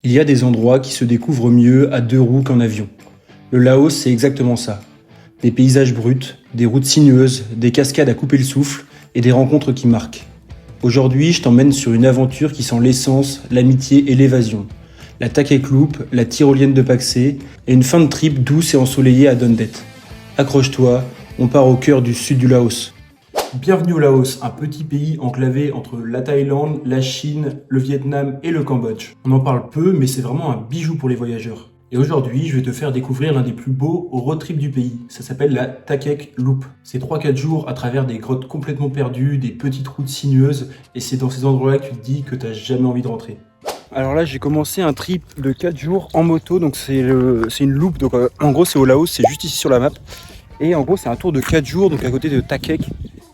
Il y a des endroits qui se découvrent mieux à 2 roues qu'en avion. Le Laos, c'est exactement ça. Des paysages bruts, des routes sinueuses, des cascades à couper le souffle et des rencontres qui marquent. Aujourd'hui, je t'emmène sur une aventure qui sent l'essence, l'amitié et l'évasion. La Takek Loop, la tyrolienne de Paksé et une fin de trip douce et ensoleillée à Don Det. Accroche-toi, on part au cœur du sud du Laos. Bienvenue au Laos, un petit pays enclavé entre la Thaïlande, la Chine, le Vietnam et le Cambodge. On en parle peu, mais c'est vraiment un bijou pour les voyageurs. Et aujourd'hui, je vais te faire découvrir l'un des plus beaux road trips du pays. Ça s'appelle la Takek Loop. C'est 3-4 jours à travers des grottes complètement perdues, des petites routes sinueuses, et c'est dans ces endroits-là que tu te dis que tu n'as jamais envie de rentrer. Alors là, j'ai commencé un trip de 4 jours en moto, donc c'est une loop, donc en gros c'est au Laos, c'est juste ici sur la map. Et en gros c'est un tour de 4 jours, donc à côté de Takek.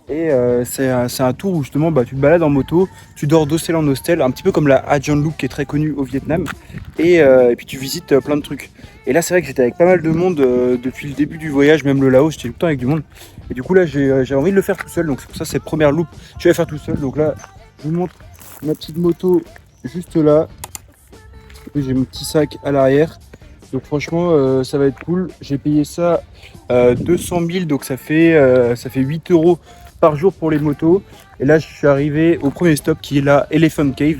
Et c'est un tour où justement tu te balades en moto, tu dors d'hostel en hostel, un petit peu comme la Ajahn Loop qui est très connue au Vietnam. Et puis tu visites plein de trucs. Et là c'est vrai que j'étais avec pas mal de monde depuis le début du voyage, même le Laos, j'étais tout le temps avec du monde. Et du coup là j'ai envie de le faire tout seul, donc c'est pour ça cette première loop, je vais la faire tout seul. Donc là je vous montre ma petite moto juste là. Et j'ai mon petit sac à l'arrière. Donc franchement ça va être cool. J'ai payé ça 200 000, donc ça fait 8 € par jour pour les motos. Et là je suis arrivé au premier stop qui est la Elephant Cave.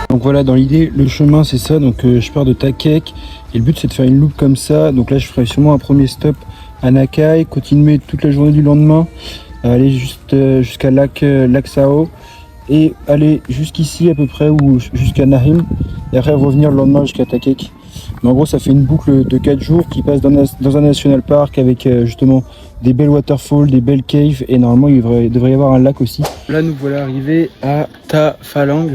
Donc voilà, dans l'idée, le chemin c'est ça, donc je pars de Takek et le but c'est de faire une loop comme ça. Donc là je ferai sûrement un premier stop à Nha Khai, continuer toute la journée du lendemain, aller jusqu'à Lac Sao et aller jusqu'ici à peu près ou jusqu'à Nahim et après revenir le lendemain jusqu'à Takek. Mais en gros ça fait une boucle de 4 jours qui passe dans un national park avec justement des belles waterfalls, des belles caves et normalement il devrait y avoir un lac aussi. Là nous voilà arrivés à Ta Phalang.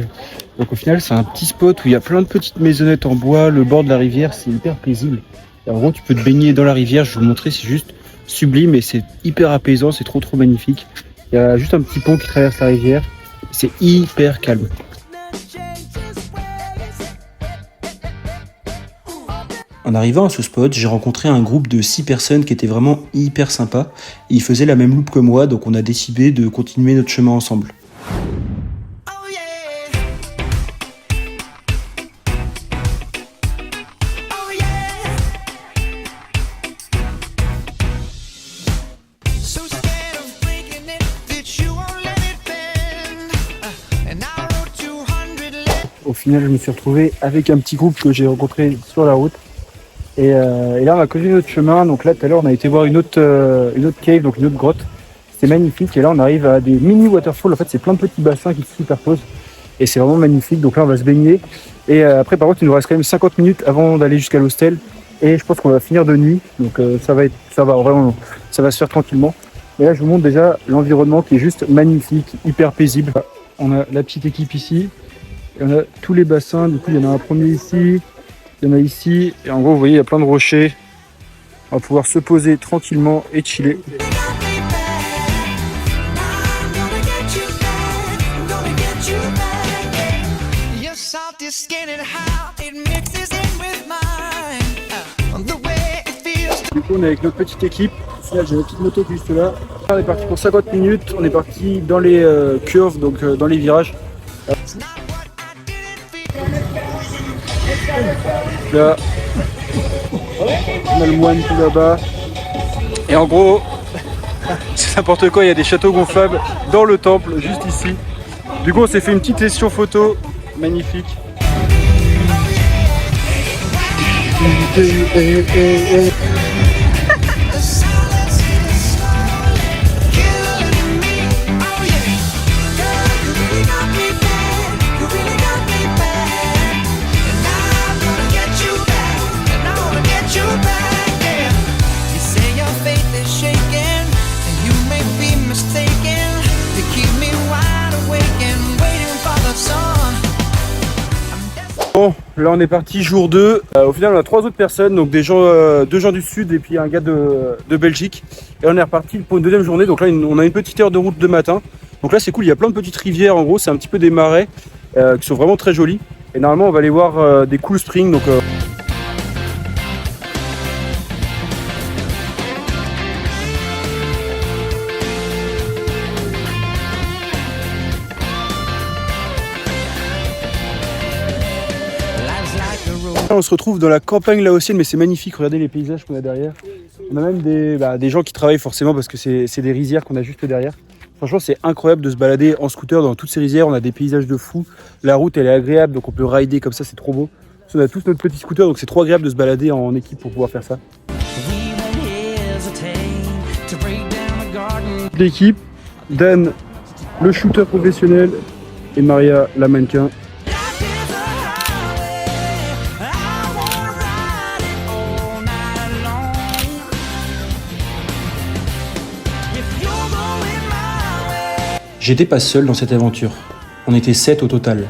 Donc au final c'est un petit spot où il y a plein de petites maisonnettes en bois, le bord de la rivière, c'est hyper paisible. Et en gros tu peux te baigner dans la rivière, je vais vous montrer, c'est juste sublime et c'est hyper apaisant, c'est trop magnifique. Il y a juste un petit pont qui traverse la rivière, c'est hyper calme. En arrivant à ce spot, j'ai rencontré un groupe de 6 personnes qui étaient vraiment hyper sympas. Ils faisaient la même loop que moi, donc on a décidé de continuer notre chemin ensemble. Au final, je me suis retrouvé avec un petit groupe que j'ai rencontré sur la route. Et là, on a continué notre chemin. Donc là, tout à l'heure, on a été voir une autre cave, donc une autre grotte. C'était magnifique. Et là, on arrive à des mini waterfalls. En fait, c'est plein de petits bassins qui se superposent. Et c'est vraiment magnifique. Donc là, on va se baigner. Et après, par contre, il nous reste quand même 50 minutes avant d'aller jusqu'à l'hostel. Et je pense qu'on va finir de nuit. Donc ça va se faire tranquillement. Mais là, je vous montre déjà l'environnement qui est juste magnifique, hyper paisible. On a la petite équipe ici. Et on a tous les bassins, du coup il y en a un premier ici, il y en a ici, et en gros vous voyez il y a plein de rochers. On va pouvoir se poser tranquillement et chiller. Du coup on est avec notre petite équipe, là j'ai une petite moto qui est juste là. On est parti pour 50 minutes, on est parti dans les curves, donc dans les virages. Là, on a le moine tout là-bas. Et en gros, c'est n'importe quoi, il y a des châteaux gonflables dans le temple, juste ici. Du coup, on s'est fait une petite session photo magnifique. Bon, là on est parti jour 2. Au final on a 3 autres personnes, donc des gens, 2 gens du sud et puis un gars de Belgique. Et on est reparti pour une deuxième journée, donc là on a une petite heure de route de matin. Donc là c'est cool, il y a plein de petites rivières en gros, c'est un petit peu des marais. qui sont vraiment très jolies. Et normalement on va aller voir des Cool Springs. Donc, on se retrouve dans la campagne laotienne, mais c'est magnifique, regardez les paysages qu'on a derrière. On a même des gens qui travaillent forcément parce que c'est des rizières qu'on a juste derrière. Franchement c'est incroyable de se balader en scooter dans toutes ces rizières, on a des paysages de fou. La route elle est agréable donc on peut rider comme ça, c'est trop beau. On a tous notre petit scooter donc c'est trop agréable de se balader en équipe pour pouvoir faire ça. L'équipe, Dan le shooter professionnel et Maria la mannequin. J'étais pas seul dans cette aventure. On était 7 au total.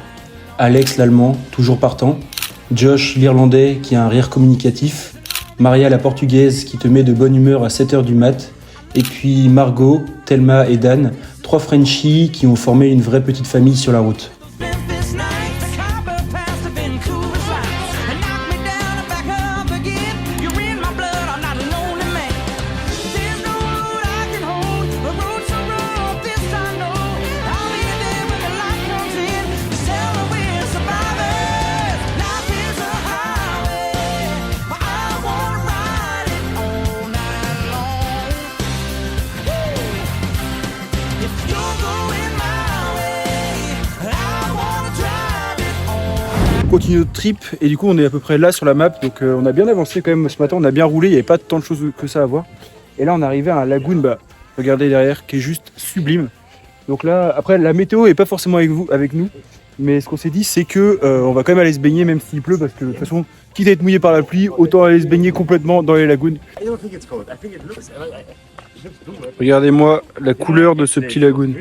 Alex l'allemand, toujours partant. Josh l'irlandais qui a un rire communicatif. Maria la portugaise qui te met de bonne humeur à 7h du mat. Et puis Margot, Thelma et Dan, 3 Frenchies qui ont formé une vraie petite famille sur la route. On continue notre trip et du coup on est à peu près là sur la map, donc on a bien avancé quand même ce matin, on a bien roulé, il n'y avait pas tant de choses que ça à voir. Et là on est arrivé à un lagoon, regardez derrière, qui est juste sublime. Donc là, après la météo est pas forcément avec nous, mais ce qu'on s'est dit c'est que on va quand même aller se baigner même s'il pleut, parce que de toute façon, quitte à être mouillé par la pluie, autant aller se baigner complètement dans les lagoons. Regardez-moi la couleur de ce petit lagoon.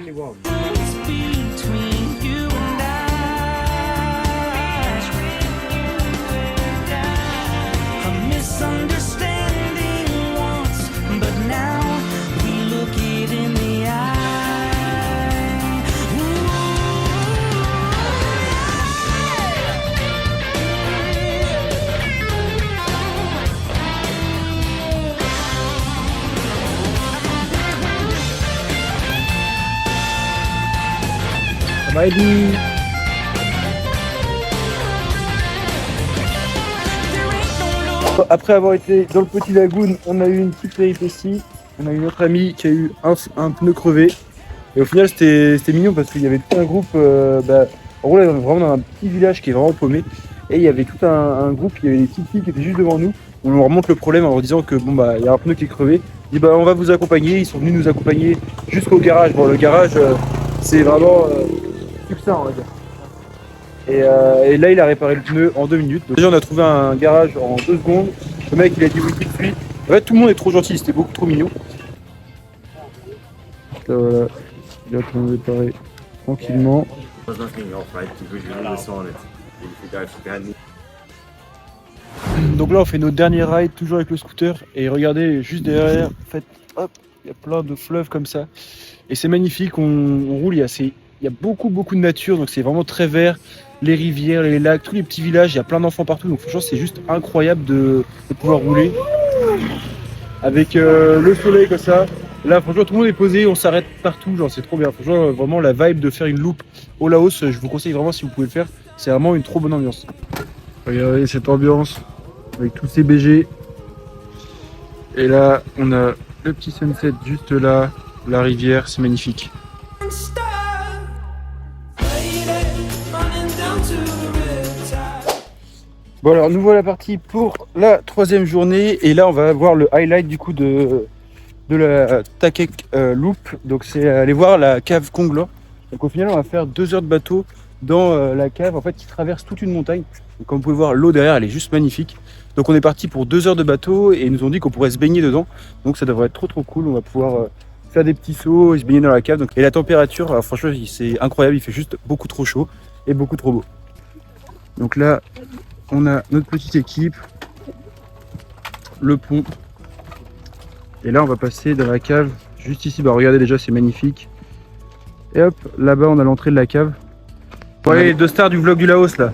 Après avoir été dans le petit lagoon, on a eu une petite péripétie. On a eu notre ami qui a eu un pneu crevé. Et au final, c'était mignon parce qu'il y avait tout un groupe. En gros, là, on est vraiment dans un petit village qui est vraiment paumé. Et il y avait tout un groupe, il y avait des petites filles qui étaient juste devant nous. On leur remonte le problème en leur disant que il y a un pneu qui est crevé. On dit on va vous accompagner. Ils sont venus nous accompagner jusqu'au garage. Bon, le garage, c'est vraiment succinct, on va dire. Et là, il a réparé le pneu en 2 minutes. Donc, déjà, on a trouvé un garage en 2 secondes. Le mec, il a dit oui tout de suite. En fait, tout le monde est trop gentil, c'était beaucoup trop mignon. Là, voilà, il a tout réparé tranquillement. Donc là, on fait notre dernier ride, toujours avec le scooter. Et regardez, juste derrière, en fait, hop, il y a plein de fleuves comme ça. Et c'est magnifique, on roule, il y a beaucoup de nature, donc c'est vraiment très vert. Les rivières, les lacs, tous les petits villages, il y a plein d'enfants partout, donc franchement c'est juste incroyable de pouvoir rouler avec le soleil comme ça. Là franchement tout le monde est posé, on s'arrête partout, genre c'est trop bien. Franchement vraiment la vibe de faire une loupe au Laos, je vous conseille vraiment si vous pouvez le faire, c'est vraiment une trop bonne ambiance. Regardez cette ambiance avec tous ces BG. Et là on a le petit sunset juste là, la rivière, c'est magnifique. Bon alors nous voilà partis pour la 3e journée et là on va voir le highlight du coup de la Takek Loop, donc c'est aller voir la cave Konglor. Donc au final on va faire 2 heures de bateau dans la cave en fait qui traverse toute une montagne. Donc, comme vous pouvez voir l'eau derrière elle est juste magnifique. Donc on est parti pour 2 heures de bateau et ils nous ont dit qu'on pourrait se baigner dedans, donc ça devrait être trop cool, on va pouvoir faire des petits sauts et se baigner dans la cave. Donc, et la température, alors, franchement c'est incroyable, il fait juste beaucoup trop chaud et beaucoup trop beau. Donc là on a notre petite équipe, le pont, et là on va passer dans la cave juste ici. Regardez déjà c'est magnifique, et hop là-bas on a l'entrée de la cave. Bon, allez, les 2 stars du vlog du Laos là.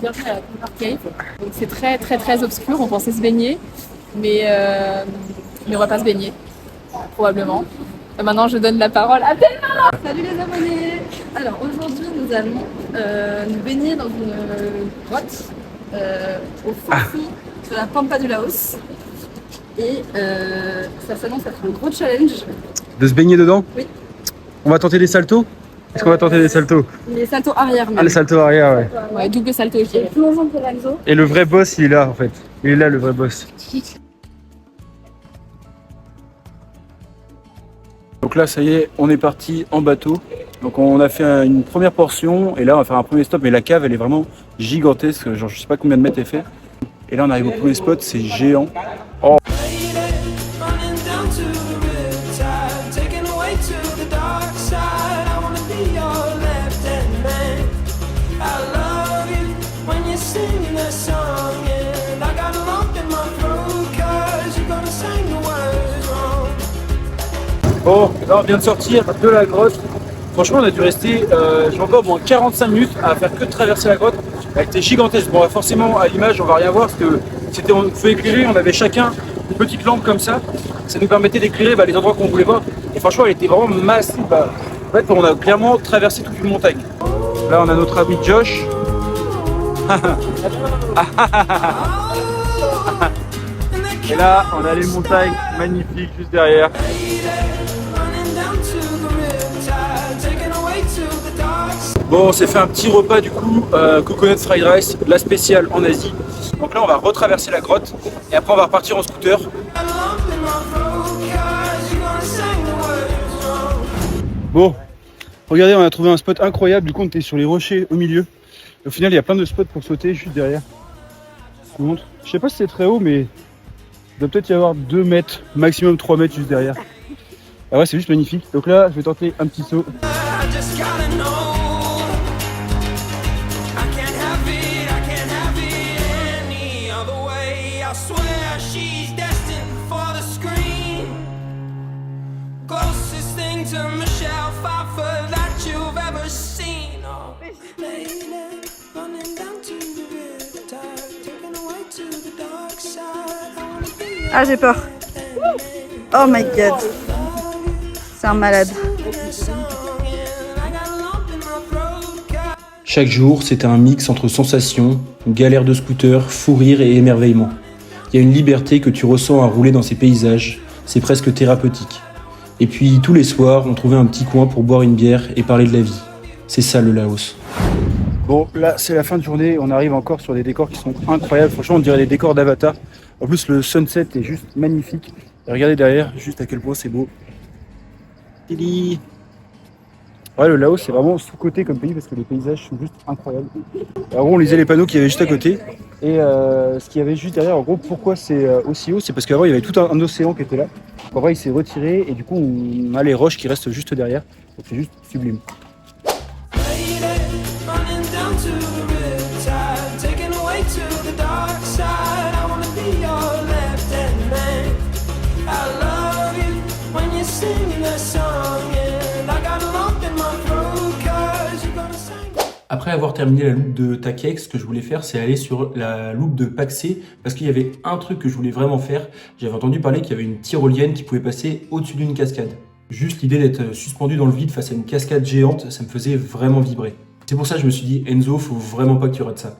Bienvenue à River Cave. Donc c'est très obscur, on pensait se baigner, mais on va pas se baigner, probablement. Maintenant je donne la parole à Thelma. Salut les abonnés. Alors aujourd'hui nous allons nous baigner dans une grotte au fin fond de la Pampa du Laos. Et ça s'annonce être le gros challenge. De se baigner dedans? Oui. On va tenter des saltos? Est-ce qu'on va tenter des saltos? Les saltos arrière même. Ah, les saltos arrière, ouais. Ouais, double salto, je dirais. Plongeon Pelanzo. Et le vrai boss, il est là en fait. Il est là le vrai boss. Donc là, ça y est, on est parti en bateau. Donc on a fait une première portion et là on va faire un premier stop. Mais la cave, elle est vraiment gigantesque. Genre, je sais pas combien de mètres elle fait. Et là, on arrive au premier spot, c'est géant. Oh. Bon, là on vient de sortir de la grotte. Franchement, on a dû rester, j'ai encore au moins 45 minutes à faire que de traverser la grotte. Elle était gigantesque. Bon, forcément, à l'image, on va rien voir parce que on pouvait éclairer, on avait chacun une petite lampe comme ça. Ça nous permettait d'éclairer les endroits qu'on voulait voir. Et franchement, elle était vraiment massive. En fait, on a clairement traversé toute une montagne. Là, on a notre ami Josh. Et là, on a les montagnes magnifiques juste derrière. Bon, on s'est fait un petit repas du coup, coconut fried rice, la spéciale en Asie. Donc là, on va retraverser la grotte et après, on va repartir en scooter. Bon, regardez, on a trouvé un spot incroyable. Du coup, on était sur les rochers au milieu. Au final, il y a plein de spots pour sauter juste derrière. Je vous montre. Je sais pas si c'est très haut, mais il doit peut-être y avoir 2 mètres, maximum 3 mètres juste derrière. Ah ouais, c'est juste magnifique. Donc là, je vais tenter un petit saut. Ah j'ai peur. Oh my god. C'est un malade. Chaque jour, c'était un mix entre sensations, galère de scooter, fou rire et émerveillement. Il y a une liberté que tu ressens à rouler dans ces paysages, c'est presque thérapeutique. Et puis tous les soirs, on trouvait un petit coin pour boire une bière et parler de la vie. C'est ça le Laos. Bon, là c'est la fin de journée, on arrive encore sur des décors qui sont incroyables. Franchement, on dirait des décors d'Avatar. En plus, le sunset est juste magnifique. Et regardez derrière, juste à quel point c'est beau. Tili. Ouais, le Laos, c'est vraiment sous-coté comme pays parce que les paysages sont juste incroyables. En gros, on lisait les panneaux qu'il y avait juste à côté. Et ce qu'il y avait juste derrière, en gros, pourquoi c'est aussi haut, c'est parce qu'avant, il y avait tout un océan qui était là. En vrai, il s'est retiré et du coup, on a les roches qui restent juste derrière. Donc c'est juste sublime. Après avoir terminé la loupe de Takek, ce que je voulais faire, c'est aller sur la loupe de Paksé, parce qu'il y avait un truc que je voulais vraiment faire. J'avais entendu parler qu'il y avait une tyrolienne qui pouvait passer au-dessus d'une cascade. Juste l'idée d'être suspendu dans le vide face à une cascade géante, ça me faisait vraiment vibrer. C'est pour ça que je me suis dit, Enzo, faut vraiment pas que tu rates ça.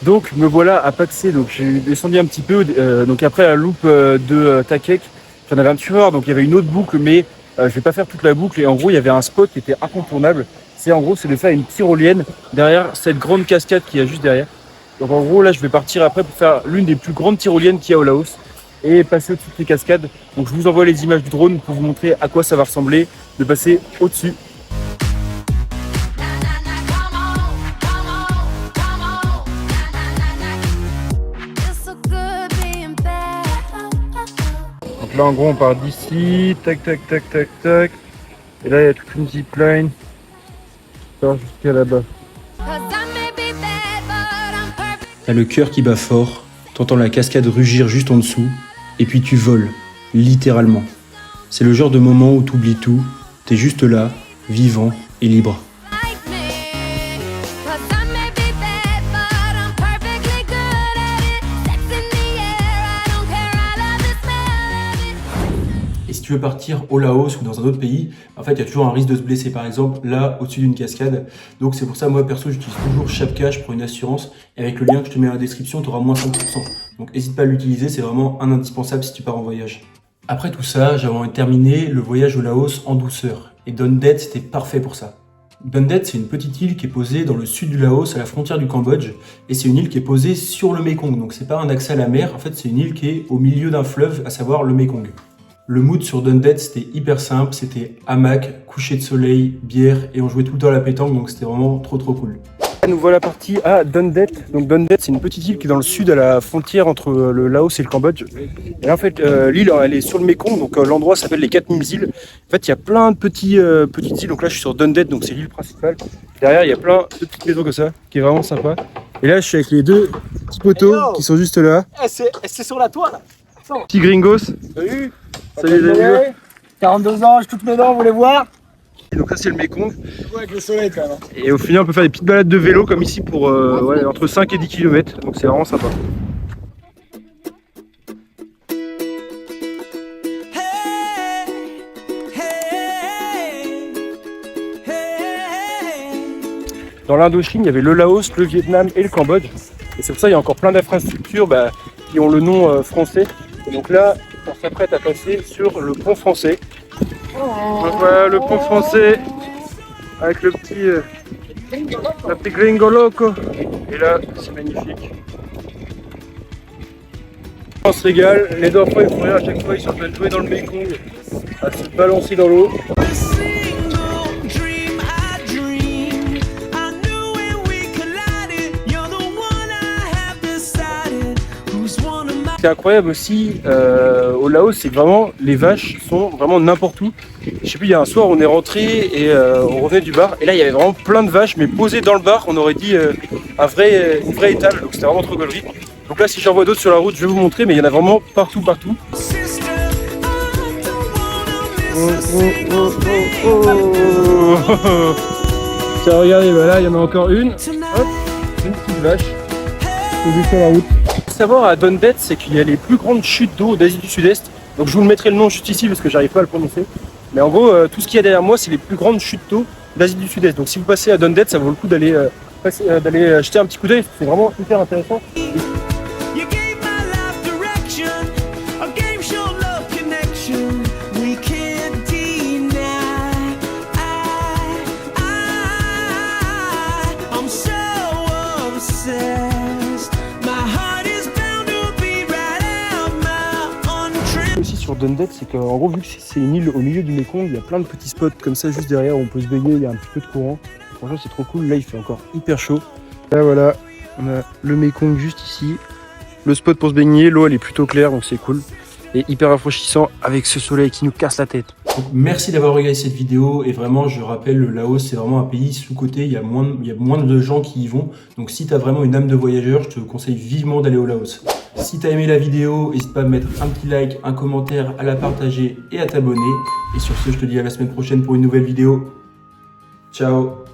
Donc me voilà à Paksé, donc j'ai descendu un petit peu, donc après la loupe de Takek, j'en avais un petit peu marre, donc il y avait une autre boucle, mais je vais pas faire toute la boucle, et en gros il y avait un spot qui était incontournable. C'est de faire une tyrolienne derrière cette grande cascade qu'il y a juste derrière. Donc en gros là je vais partir après pour faire l'une des plus grandes tyroliennes qu'il y a au Laos et passer au-dessus de ces cascades. Donc je vous envoie les images du drone pour vous montrer à quoi ça va ressembler de passer au-dessus. Donc là en gros on part d'ici, tac tac tac tac tac. Et là il y a toute une zipline. Jusqu'à là-bas. T'as le cœur qui bat fort, t'entends la cascade rugir juste en dessous, et puis tu voles, littéralement. C'est le genre de moment où t'oublies tout, t'es juste là, vivant et libre. veux partir au Laos ou dans un autre pays, en fait, il y a toujours un risque de se blesser, par exemple, là, au-dessus d'une cascade. Donc, c'est pour ça, moi, perso, j'utilise toujours Chapka, je prends une assurance. Et avec le lien que je te mets dans la description, tu auras moins 5%. Donc, n'hésite pas à l'utiliser, c'est vraiment un indispensable si tu pars en voyage. Après tout ça, j'avais envie de terminer le voyage au Laos en douceur. Et Don Det, c'était parfait pour ça. Don Det, c'est une petite île qui est posée dans le sud du Laos, à la frontière du Cambodge. Et c'est une île qui est posée sur le Mékong. Donc, c'est pas un accès à la mer. En fait, c'est une île qui est au milieu d'un fleuve, à savoir le Mékong. Le mood sur Don Det, c'était hyper simple. C'était hamac, coucher de soleil, bière. Et on jouait tout le temps à la pétanque. Donc, c'était vraiment trop cool. Nous voilà partis à Don Det. Donc Don Det, c'est une petite île qui est dans le sud, à la frontière entre le Laos et le Cambodge. Et là, en fait, l'île, elle est sur le Mékong, donc l'endroit s'appelle les 4000 îles. En fait, il y a plein de petites îles. Donc là, je suis sur Don Det, donc c'est l'île principale. Derrière, il y a plein de petites maisons comme ça, qui est vraiment sympa. Et là, je suis avec les deux petits poteaux qui sont juste là. C'est sur la toile. Petit gringos. Salut. Salut les amis. 42 ans, j'ai toutes mes dents, vous voulez voir? Et donc ça, c'est le Mékong. Avec le soleil quand même. Et au final, on peut faire des petites balades de vélo comme ici pour entre 5 et 10 km. Donc c'est vraiment sympa. Dans l'Indochine, il y avait le Laos, le Vietnam et le Cambodge. Et c'est pour ça qu'il y a encore plein d'infrastructures qui ont le nom français. Et donc là, on s'apprête à passer sur le pont français. Donc voilà le pont français avec le petit Gringo Loco. Et là, c'est magnifique. On se régale, les enfants ils font rire à chaque fois, ils sont en train de jouer dans le Mékong, à se balancer dans l'eau. Ce qui est incroyable aussi au Laos, c'est que vraiment les vaches sont vraiment n'importe où. Je sais plus, il y a un soir on est rentré et on revenait du bar et là il y avait vraiment plein de vaches mais posées dans le bar, on aurait dit une vraie étable, donc c'était vraiment trop gaulerie. Donc là si j'en vois d'autres sur la route je vais vous montrer, mais il y en a vraiment partout. Tiens regardez, là il y en a encore une. Hop, une petite vache posée sur la route. Savoir à Don Det, c'est qu'il y a les plus grandes chutes d'eau d'Asie du Sud-Est. Donc je vous le mettrai le nom juste ici parce que j'arrive pas à le prononcer. Mais en gros, tout ce qu'il y a derrière moi, c'est les plus grandes chutes d'eau d'Asie du Sud-Est. Donc si vous passez à Don Det, ça vaut le coup d'aller jeter un petit coup d'œil. C'est vraiment hyper intéressant. Aussi sur Don Det, c'est qu'en gros vu que c'est une île au milieu du Mékong, il y a plein de petits spots comme ça juste derrière où on peut se baigner, il y a un petit peu de courant. Franchement c'est trop cool, là il fait encore hyper chaud. Là voilà, on a le Mékong juste ici, le spot pour se baigner, l'eau elle est plutôt claire donc c'est cool. Et hyper rafraîchissant avec ce soleil qui nous casse la tête. Donc, merci d'avoir regardé cette vidéo et vraiment je rappelle le Laos c'est vraiment un pays sous-coté, il y a moins de gens qui y vont. Donc si tu as vraiment une âme de voyageur, je te conseille vivement d'aller au Laos. Si tu as aimé la vidéo, n'hésite pas à mettre un petit like, un commentaire, à la partager et à t'abonner. Et sur ce, je te dis à la semaine prochaine pour une nouvelle vidéo. Ciao!